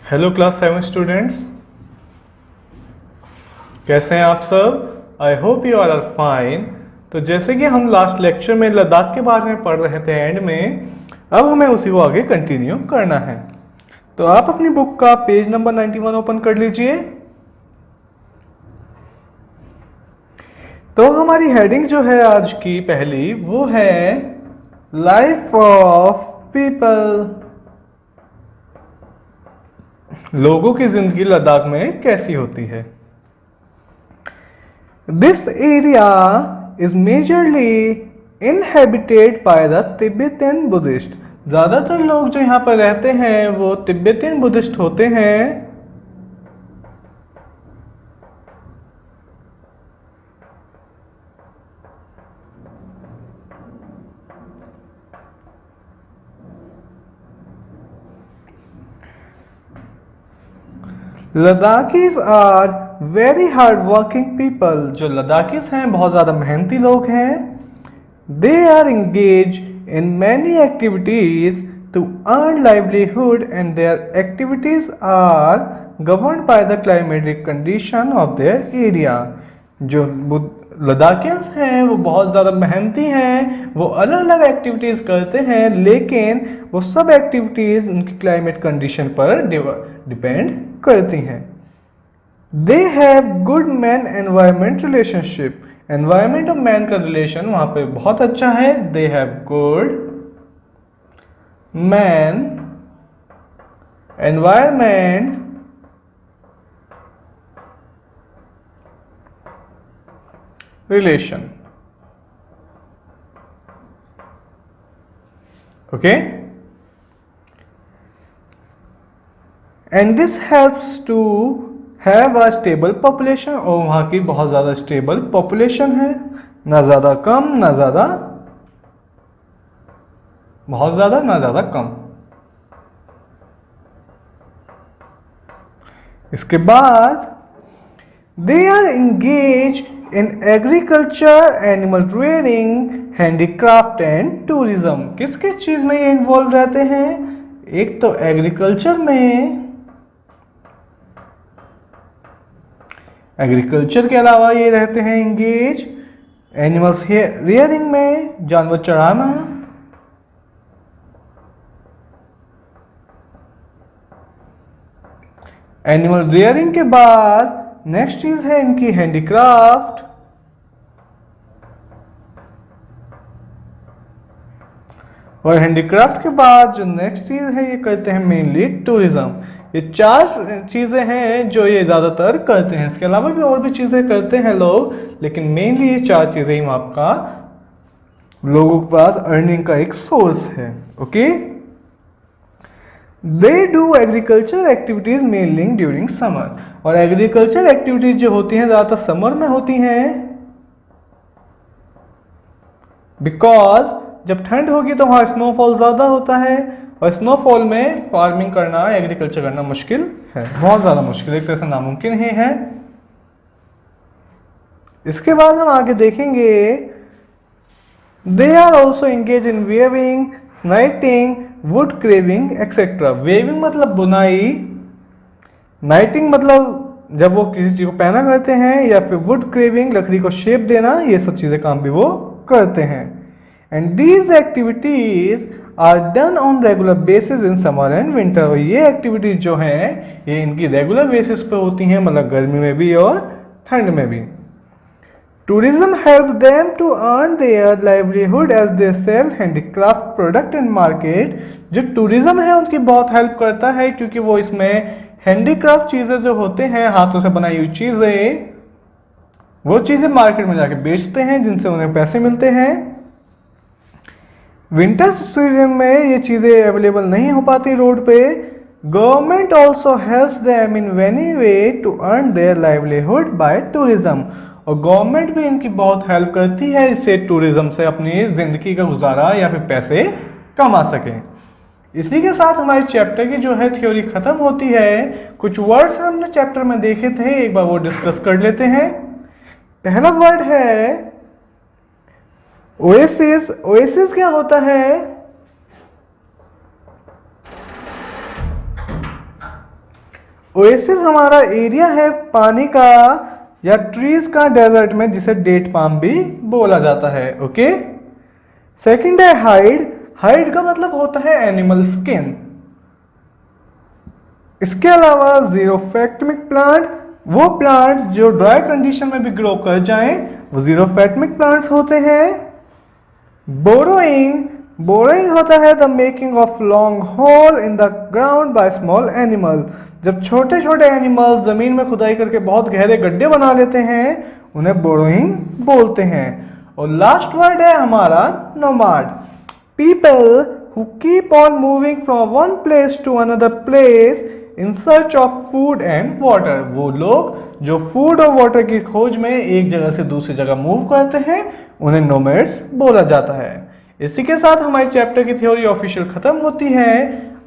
Hello class 7 students, कैसे हैं आप सब। I hope you are fine. तो जैसे कि हम लास्ट लेक्चर में लद्दाख के बारे में पढ़ रहे थे एंड में, अब हमें उसी को आगे कंटिन्यू करना है। तो आप अपनी बुक का पेज नंबर 91 ओपन कर लीजिए। तो हमारी हेडिंग जो है आज की पहली वो है लाइफ ऑफ पीपल। लोगों की जिंदगी लद्दाख में कैसी होती है। This area is majorly inhabited by the Tibetan Buddhist. ज्यादातर लोग जो यहाँ पर रहते हैं वो तिब्बतियन बुद्धिस्ट होते हैं। Ladakhis are very hard working people. जो लद्दाखीज हैं बहुत ज़्यादा मेहनती लोग हैं। They are engage in many activities to earn livelihood and their activities are governed by the climatic condition of their area. जो लद्दाखियंस हैं वो बहुत ज़्यादा मेहनती हैं, वो अलग अलग एक्टिविटीज़ करते हैं, लेकिन वो सब एक्टिविटीज़ उनकी क्लाइमेट कंडीशन पर डिपेंड करती हैं। They have good man environment relationship. Environment और मैन का रिलेशन वहाँ पे बहुत अच्छा है। They have good man environment relation. Okay, and this helps to have a stable population। और वहाँ की बहुत ज़्यादा स्टेबल पॉपुलेशन है, ना ज़्यादा कम ना ज़्यादा बहुत ज़्यादा ना ज़्यादा कम। इसके बाद they are engaged in agriculture, animal rearing, handicraft and tourism। किस किस चीज में ये इन्वॉल्व रहते हैं। एक तो एग्रीकल्चर में, एग्रीकल्चर के अलावा ये रहते हैं एंगेज एनिमल्स रियरिंग में, जानवर चराना, एनिमल रियरिंग के बाद नेक्स्ट चीज है इनकी हैंडीक्राफ्ट। और हैंडीक्राफ्ट के बाद जो नेक्स्ट चीज है ये करते हैं मेनली टूरिज्म। ये चार चीजें हैं जो ये ज्यादातर करते हैं। इसके अलावा भी और भी चीजें करते हैं लोग, लेकिन मेनली ये चार चीजें ही आपका लोगों के पास अर्निंग का एक सोर्स है। Okay, they do agriculture activities mainly during summer. और एग्रीकल्चर एक्टिविटीज जो होती हैं ज़्यादातर समर में होती हैं, बिकॉज जब ठंड होगी तो वहाँ स्नोफॉल ज़्यादा होता है, और स्नोफॉल में फार्मिंग करना, एग्रीकल्चर करना मुश्किल है, बहुत ज़्यादा मुश्किल, एक तरह से नामुमकिन ही है। इसके बाद हम आगे देखेंगे they are also engage in weaving, knitting, wood carving etcetera. Weaving मतलब बुनाई, नाइटिंग मतलब जब वो किसी चीज को पहना करते हैं, या फिर वुड क्रेविंग लकड़ी को शेप देना, ये सब चीजें काम भी वो करते हैं। And these activities are done on regular basis in summer and winter. और ये एक्टिविटीज जो हैं ये इनकी रेगुलर बेसिस पे होती हैं, मतलब गर्मी में भी और ठंड में भी। Tourism help them to earn their livelihood as they sell handicraft product in market. जो टूरिज्म है उनकी बहुत हेल्प करता है, क्योंकि वो इसमें हैंडीक्राफ्ट चीज़ें जो होते हैं, हाथों से बनाई हुई चीज़ें, वो चीज़ें मार्केट में जाके बेचते हैं, जिनसे उन्हें पैसे मिलते हैं। विंटर सीजन में ये चीज़ें अवेलेबल नहीं हो पाती रोड पे। Government also helps them in any way to earn their livelihood by tourism. और गवर्नमेंट भी इनकी बहुत हेल्प करती है, इससे टूरिज्म से अपनी ज़िंदगी का गुजारा या फिर पैसे कमा सकें। इसी के साथ हमारे चैप्टर की जो है थ्योरी खत्म होती है। कुछ वर्ड्स हमने चैप्टर में देखे थे, एक बार वो डिस्कस कर लेते हैं। पहला वर्ड है ओएसिस। ओएसिस क्या होता है। ओएसिस हमारा एरिया है पानी का या ट्रीज का डेजर्ट में, जिसे डेट पाम भी बोला जाता है। ओके। सेकंड है हाइड। हाइड का मतलब होता है एनिमल स्किन। इसके अलावा जीरोफैक्टमिक प्लांट, वो प्लांट जो ड्राई कंडीशन में भी ग्रो कर जाएं, वो जीरोफैक्टमिक प्लांट्स होते हैं। बोरोइंग, बोरोइंग होता है the making of long hole in the ground by small animal. जब छोटे छोटे एनिमल्स जमीन में खुदाई करके बहुत गहरे गड्ढे बना लेते हैं, उन्हें बोरोइंग बोलते हैं। और लास्ट वर्ड है हमारा nomad. People who keep on moving from one place to another place in search of food and water. वो लोग जो फूड और वाटर की खोज में एक जगह से दूसरी जगह मूव करते हैं, उन्हें नोमैड्स बोला जाता है। इसी के साथ हमारे चैप्टर की थ्योरी ऑफिशियल खत्म होती है।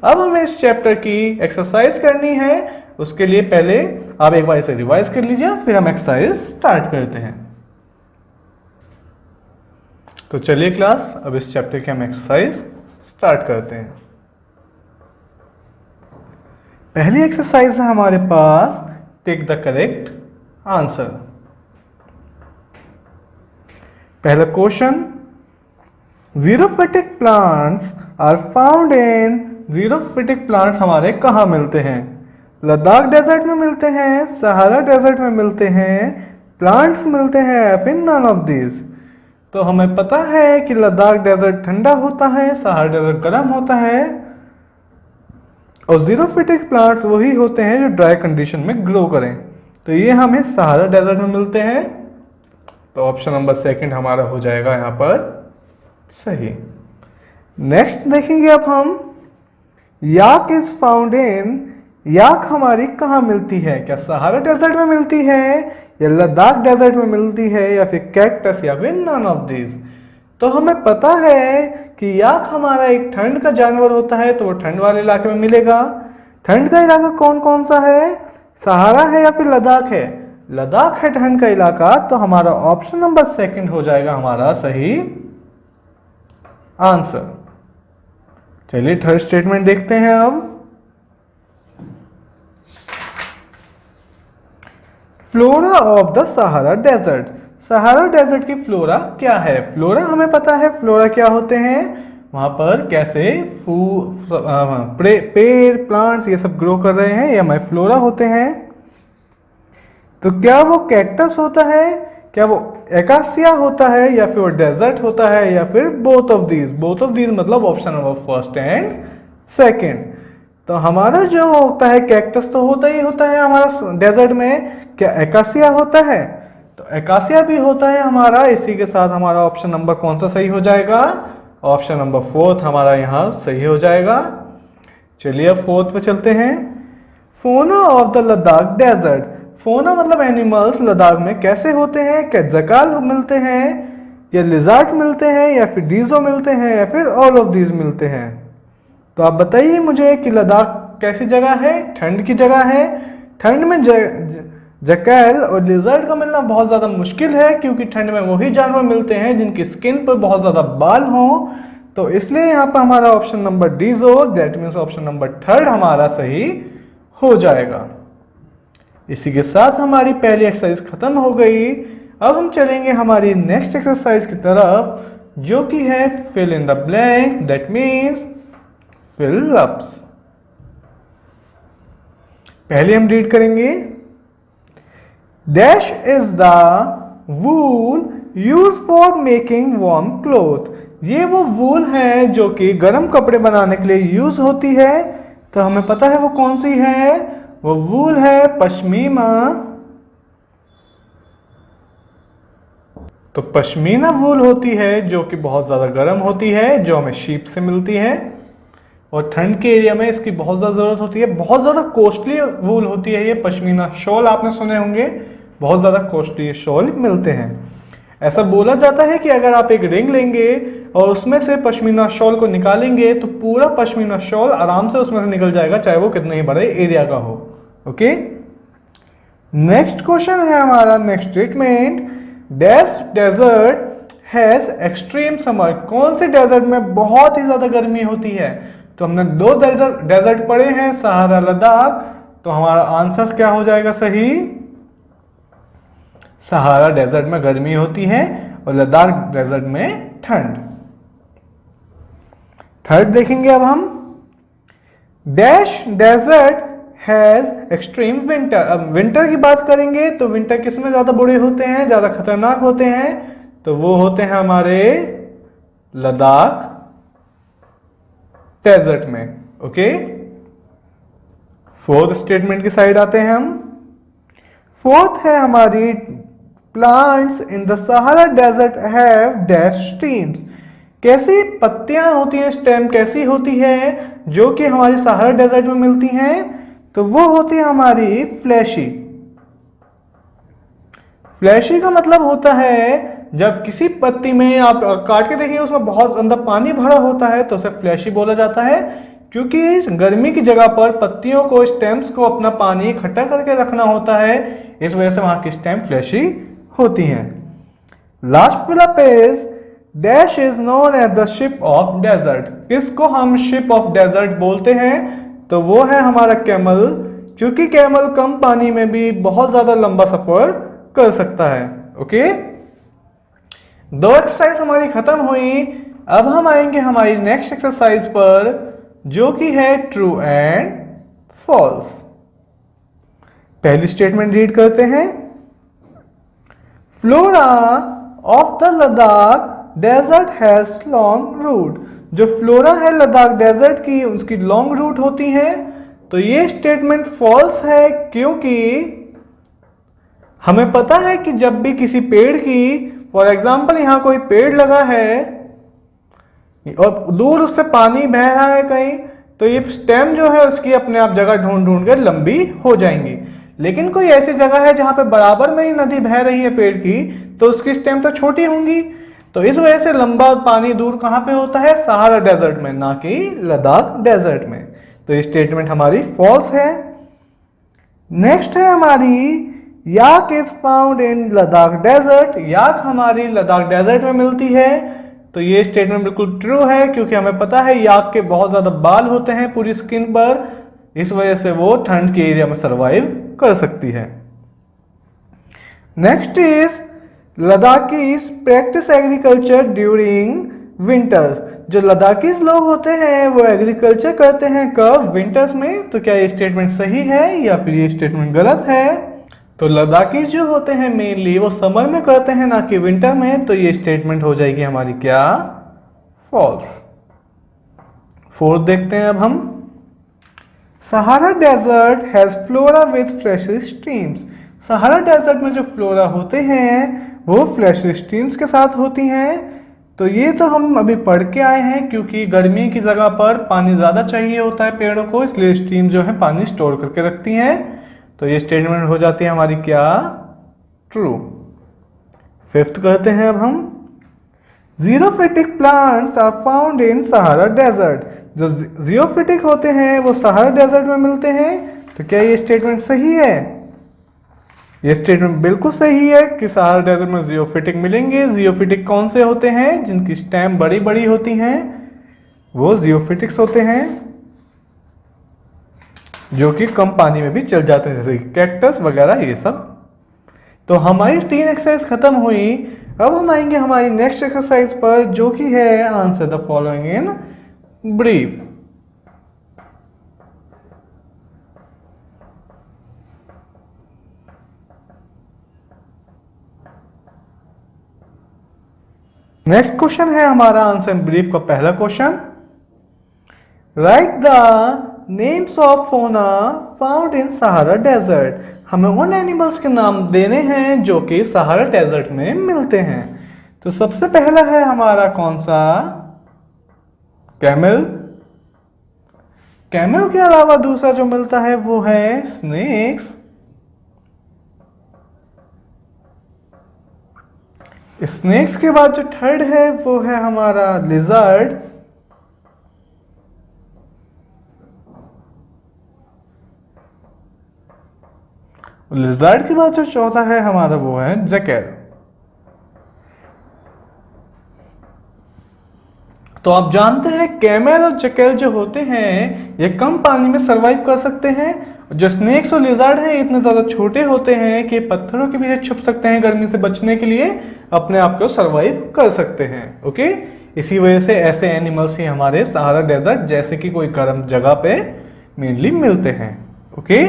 अब हमें इस चैप्टर की एक्सरसाइज करनी है। उसके लिए पहले आप एक बार इसे रिवाइज कर लीजिए, फिर हम एक्सरसाइज स्टार्ट करते हैं। तो चलिए क्लास, अब इस चैप्टर की हम एक्सरसाइज स्टार्ट करते हैं। पहली एक्सरसाइज है हमारे पास टेक द करेक्ट आंसर। पहला question, xerophytic plants are found in, xerophytic plants हमारे कहाँ मिलते हैं? लद्दाख डेजर्ट में मिलते हैं, सहारा डेजर्ट में मिलते हैं, प्लांट्स मिलते हैं, फिर नन ऑफ दिस। तो हमें पता है कि लद्दाख डेजर्ट ठंडा होता है, सहारा डेजर्ट गर्म होता है, और जीरोफिटिक प्लांट्स वही होते हैं जो ड्राई कंडीशन में ग्रो करें। तो ये हमें सहारा डेजर्ट में मिलते हैं। तो ऑप्शन नंबर सेकंड हमारा हो जाएगा यहाँ पर सही। नेक्स्ट देखेंगे अब हम, याक इज फाउंड इन, याक हमारी कहाँ मिलती है? क्या सहारा डेजर्ट में मिलती है, या लद्दाख डेजर्ट में मिलती है, या फिर कैक्टस, या फिर नन ऑफ दिस? तो हमें पता है कि याक हमारा एक ठंड का जानवर होता है, तो वो ठंड वाले इलाके में मिलेगा। ठंड का इलाका कौन कौन सा है? सहारा है या फिर लद्दाख है? लद्दाख है ठंड का इलाका। तो हमारा ऑप्शन नंबर सेकंड हो जाएगा हमारा सही आंसर। चलिए थर्ड स्टेटमेंट देखते हैं अब। Flora of the Sahara desert, Sahara desert की फ्लोरा क्या है? फ्लोरा हमें पता है फ्लोरा क्या होते हैं, वहां पर कैसे पेड़ प्लांट्स ये सब ग्रो कर रहे हैं, ये हमारे फ्लोरा होते हैं। तो क्या वो कैक्टस होता है, क्या वो एकासिया होता है, या फिर वो डेजर्ट होता है, या फिर both of these? Both of these मतलब option number first and second. तो हमारा जो होता है कैक्टस तो होता ही होता है हमारा डेजर्ट में। क्या एकासिया होता है? तो एकासिया भी होता है हमारा। इसी के साथ हमारा ऑप्शन नंबर कौन सा सही हो जाएगा? ऑप्शन नंबर फोर्थ हमारा यहाँ सही हो जाएगा। चलिए अब फोर्थ पे चलते हैं। फोना ऑफ द लद्दाख डेजर्ट, फोना मतलब एनिमल्स लद्दाख में कैसे होते हैं? क्या जकाल मिलते हैं, या लिजार्ड मिलते हैं, या फिर डीजो मिलते हैं, या फिर ऑल ऑफ दीज मिलते हैं? तो आप बताइए मुझे कि लद्दाख कैसी जगह है? ठंड की जगह है। ठंड में जकैल और लिजर्ड का मिलना बहुत ज़्यादा मुश्किल है, क्योंकि ठंड में वही जानवर मिलते हैं जिनकी स्किन पर बहुत ज़्यादा बाल हों। तो इसलिए यहाँ पर हमारा option number डीजो, that means option number third हमारा सही हो जाएगा। इसी के साथ हमारी पहली एक्सरसाइज खत्म हो गई। अब हम चलेंगे हमारी नेक्स्ट एक्सरसाइज की तरफ, जो कि है fill in the blank, that means fill ups. पहले हम रीड करेंगे, dash is the wool use for making warm cloth. ये वो वूल है जो कि गर्म कपड़े बनाने के लिए यूज होती है। तो हमें पता है वो कौन सी है, वो वूल है पश्मीना। तो पश्मीना वूल होती है जो कि बहुत ज़्यादा गर्म होती है, जो हमें शीप से मिलती है, और ठंड के एरिया में इसकी बहुत ज़्यादा ज़रूरत होती है। बहुत ज़्यादा कॉस्टली वूल होती है ये पश्मीना। शॉल आपने सुने होंगे, बहुत ज़्यादा कॉस्टली शॉल मिलते हैं। ऐसा बोला जाता है कि अगर आप एक रिंग लेंगे और उसमें से पश्मीना शॉल को निकालेंगे तो पूरा पश्मीना शॉल आराम से उसमें से निकल जाएगा, चाहे वो कितने ही बड़े एरिया का हो। ओके, नेक्स्ट क्वेश्चन है हमारा, next statement, dash desert has extreme summer. कौन से डेजर्ट में बहुत ही ज्यादा गर्मी होती है? तो हमने दो डेजर्ट पढ़े हैं, सहारा लद्दाख तो हमारा आंसर क्या हो जाएगा सही? सहारा डेजर्ट में गर्मी होती है और लद्दाख डेजर्ट में ठंड। थर्ड देखेंगे अब हम, dash desert has extreme winter. अब विंटर की बात करेंगे तो विंटर किसमें ज्यादा बुरे होते हैं, ज्यादा खतरनाक होते हैं? तो वो होते हैं हमारे लद्दाख डेजर्ट में। ओके, फोर्थ स्टेटमेंट की साइड आते हैं हम। फोर्थ है हमारी, plants in the Sahara desert have dash stems. कैसी पत्तियां होती हैं, स्टेम कैसी होती है जो कि हमारी सहारा डेजर्ट में मिलती हैं? तो वो होती है हमारी फ्लैशी। फ्लैशी का मतलब होता है जब किसी पत्ती में आप काट के देखिए उसमें बहुत अंदर पानी भरा होता है तो उसे फ्लैशी बोला जाता है, क्योंकि गर्मी की जगह पर पत्तियों को, स्टेम्स को अपना पानी इकट्ठा करके रखना होता है, इस वजह से वहां की स्टेम फ्लैशी होती हैं। Last fill up is dash is known as the ship of desert. किसको हम शिप ऑफ डेजर्ट बोलते हैं? तो वो है हमारा कैमल, क्योंकि कैमल कम पानी में भी बहुत ज्यादा लंबा सफर कर सकता है। ओके, दो एक्सरसाइज हमारी खत्म हुई। अब हम आएंगे हमारी नेक्स्ट एक्सरसाइज पर, जो कि है ट्रू एंड फॉल्स। पहली स्टेटमेंट रीड करते हैं। Flora of the Ladakh desert has long root. जो फ्लोरा है लद्दाख डेजर्ट की, उसकी लॉन्ग रूट होती है। तो ये स्टेटमेंट फॉल्स है, क्योंकि हमें पता है कि जब भी किसी पेड़ की, फॉर एग्जाम्पल यहां कोई पेड़ लगा है और दूर उससे पानी बह रहा है कहीं, तो ये स्टेम जो है उसकी अपने आप जगह ढूंढ ढूंढ कर लंबी हो जाएंगी। लेकिन कोई ऐसी जगह है जहां पे बराबर में ही नदी बह रही है पेड़ की, तो उसकी स्टेम तो छोटी होंगी। तो इस वजह से लंबा पानी दूर कहां पे होता है? सहारा डेजर्ट में, ना कि लद्दाख डेजर्ट में। तो ये स्टेटमेंट हमारी फॉल्स है। नेक्स्ट है हमारी, yak is found in Ladakh desert. Yak हमारी लद्दाख डेजर्ट में मिलती है। तो ये स्टेटमेंट बिल्कुल ट्रू है, क्योंकि हमें पता है याक के बहुत ज्यादा बाल होते हैं पूरी स्किन पर, इस वजह से वो ठंड के एरिया में सरवाइव कर सकती है। Next is, Ladakhis practice agriculture during winters. जो लद्दाखीज लोग होते हैं वो एग्रीकल्चर करते हैं कब? विंटर्स में। तो क्या ये स्टेटमेंट सही है या फिर ये स्टेटमेंट गलत है? तो लद्दाखीज जो होते हैं मेनली वो समर में करते हैं, ना कि विंटर में। तो ये स्टेटमेंट हो जाएगी हमारी क्या? फॉल्स। फोर्थ देखते हैं अब हम। Sahara desert has flora with flash streams. Sahara desert में जो फ्लोरा होते हैं वो फ्लैश स्ट्रीम्स के साथ होती हैं। तो ये तो हम अभी पढ़ के आए हैं, क्योंकि गर्मी की जगह पर पानी ज़्यादा चाहिए होता है पेड़ों को, इसलिए स्ट्रीम जो है पानी स्टोर करके रखती हैं। तो ये स्टेटमेंट हो जाती है हमारी क्या? ट्रू। फिफ्थ करते हैं अब हम। Xerophytic plants are found in Sahara desert. जो ज़ीरोफिटिक होते हैं वो सहारा डेजर्ट में मिलते हैं। तो क्या ये स्टेटमेंट सही है? ये स्टेटमेंट बिल्कुल सही है कि सहारा डेजर्ट में ज़ीरोफिटिक मिलेंगे। ज़ीरोफिटिक कौन से होते हैं? जिनकी स्टेम बड़ी बड़ी होती हैं, वो ज़ीरोफिटिक्स होते हैं, जो कि कम पानी में भी चल जाते हैं, जैसे कैक्टस वगैरह ये सब। तो हमारी 3 एक्सरसाइज खत्म हुई। अब हम आएंगे हमारी नेक्स्ट एक्सरसाइज पर, जो कि है answer the following in brief. Next question है हमारा आंसर इन ब्रीफ का पहला question. Right the names of फोना फाउंड इन सहारा डेजर्ट। हमें उन एनिमल्स के नाम देने हैं जो कि सहारा डेजर्ट में मिलते हैं। तो सबसे पहला है हमारा कौन सा? कैमल। कैमल के अलावा दूसरा जो मिलता है वो है स्नेक्स। स्नेक्स के बाद जो थर्ड है वो है हमारा लिजर्ड। लिजर्ड के बाद जो चौथा है हमारा वो है जैकल। तो आप जानते हैं कैमल और जैकल जो होते हैं ये कम पानी में सरवाइव कर सकते हैं, जो स्नेक्स और लिजार्ड हैं इतने ज़्यादा छोटे होते हैं कि पत्थरों के पीछे छुप सकते हैं गर्मी से बचने के लिए, अपने आप को सरवाइव कर सकते हैं। ओके, इसी वजह से ऐसे एनिमल्स ही हमारे सहारा डेजर्ट जैसे कि कोई गर्म जगह पे मेनली मिलते हैं। ओके,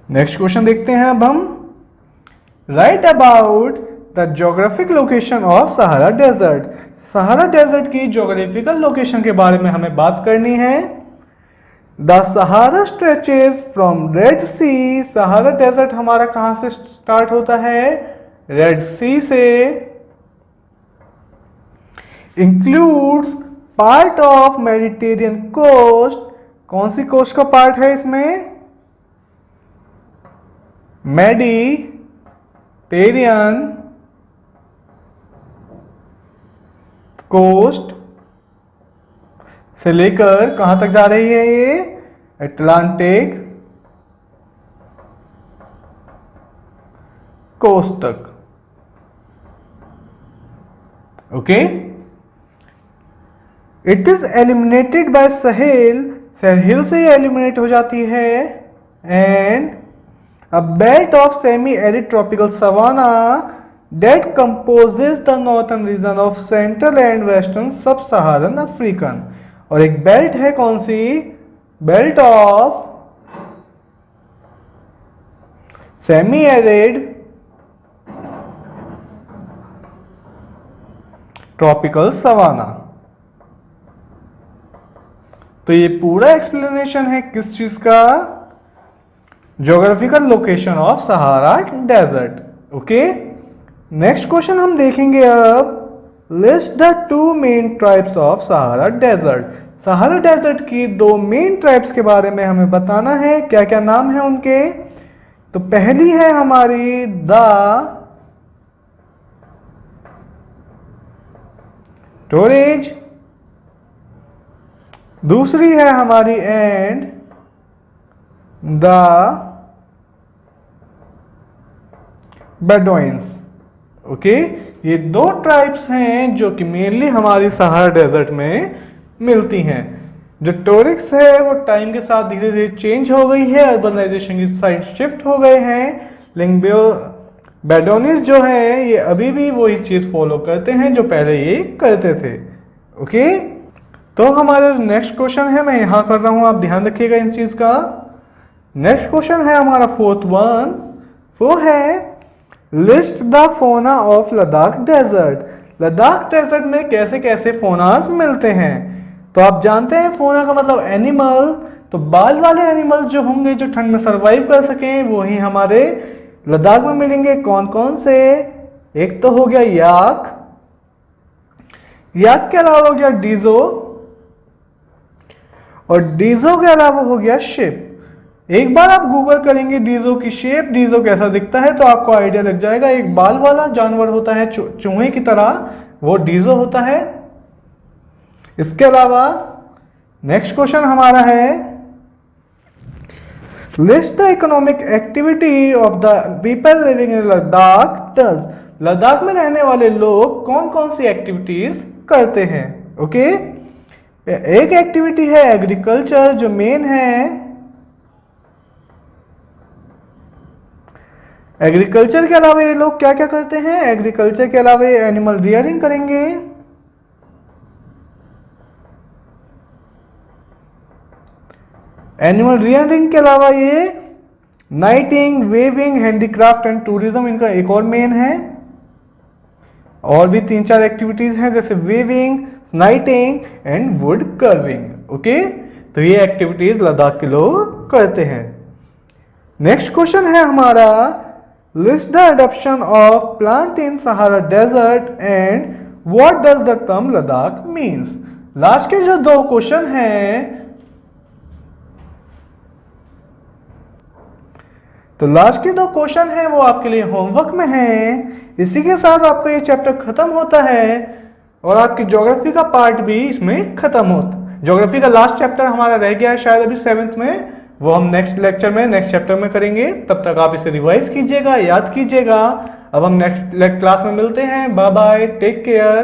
नेक्स्ट क्वेश्चन देखते हैं अब हम। Write about the geographic location of Sahara desert. Sahara desert की ज्योग्राफिकल लोकेशन के बारे में हमें बात करनी है। The Sahara stretches from Red Sea. Sahara desert हमारा कहां से स्टार्ट होता है? रेड सी से। Includes part of Mediterranean coast. कौन सी कोस्ट का पार्ट है इसमें? मेडिटेरियन कोस्ट से लेकर कहां तक जा रही है ये? अटलांटिक कोस्ट तक। Okay, it is eliminated by Sahel. Sahel से ये एलिमिनेट हो जाती है। And a belt of semi arid tropical savanna that composes the northern region of central and western sub-Saharan African. और एक बेल्ट है कौन सी? Belt of semi arid tropical savanna. तो ये पूरा एक्सप्लेनेशन है किस चीज का? Geographical location of Sahara desert. Okay, next question हम देखेंगे अब। List the two main tribes of Sahara desert. Sahara desert की दो मेन ट्राइब्स के बारे में हमें बताना है, क्या क्या नाम है उनके। तो पहली है हमारी द टोरेज, दूसरी है हमारी एंड द बेडोइंस। ओके, ये दो ट्राइब्स हैं जो कि मेनली हमारी सहारा डेजर्ट में मिलती हैं। जो टोरिक्स है वो टाइम के साथ धीरे धीरे चेंज हो गई है, अर्बनाइजेशन की साइड शिफ्ट हो गए हैं। लेकिन बेडोनिस जो है ये अभी भी वही चीज फॉलो करते हैं जो पहले ये करते थे। ओके, तो हमारा नेक्स्ट क्वेश्चन है, मैं यहां कर रहा हूं, आप ध्यान रखिएगा इन चीज का। नेक्स्ट क्वेश्चन है हमारा फोर्थ वन, वो है list the fauna of Ladakh desert. Ladakh desert में कैसे कैसे फोनास मिलते हैं। तो आप जानते हैं फोना का मतलब एनिमल। तो बाल वाले एनिमल जो होंगे जो ठंड में सरवाइव कर सकें वही हमारे लद्दाख में मिलेंगे। कौन कौन से? एक तो हो गया याक, याक के अलावा हो गया डीजो, और डीजो के अलावा हो गया शिप। एक बार आप गूगल करेंगे डीजो की शेप, डीजो कैसा दिखता है, तो आपको आइडिया लग जाएगा। एक बाल वाला जानवर होता है चूहे की तरह, वो डीजो होता है। इसके अलावा नेक्स्ट क्वेश्चन हमारा है list the economic activity of the people living in Ladakh does. Ladakh में रहने वाले लोग कौन कौन सी एक्टिविटीज करते हैं। ओके, एक एक्टिविटी है एग्रीकल्चर जो मेन है। एग्रीकल्चर के अलावा ये लोग क्या क्या करते हैं? एग्रीकल्चर के अलावा ये एनिमल रियरिंग करेंगे। एनिमल रियरिंग के अलावा ये knitting, weaving, handicraft and tourism इनका एक और मेन है। और भी 3-4 एक्टिविटीज हैं जैसे weaving, knitting and wood carving. Okay, तो ये एक्टिविटीज लद्दाख के लोग करते हैं। नेक्स्ट क्वेश्चन है हमारा list the adoption of plant in Sahara desert and what does the term Ladakh means. Last के जो दो क्वेश्चन हैं, तो लास्ट के दो क्वेश्चन हैं वो आपके लिए होमवर्क में हैं। इसी के साथ आपका ये चैप्टर खत्म होता है और आपकी ज्योग्राफी का पार्ट भी इसमें खत्म होता। ज्योग्राफी का लास्ट चैप्टर हमारा रह गया है शायद अभी 7th में, वो हम नेक्स्ट लेक्चर में नेक्स्ट चैप्टर में करेंगे। तब तक आप इसे रिवाइज कीजिएगा, याद कीजिएगा। अब हम नेक्स्ट क्लास में मिलते हैं। Bye bye, take care.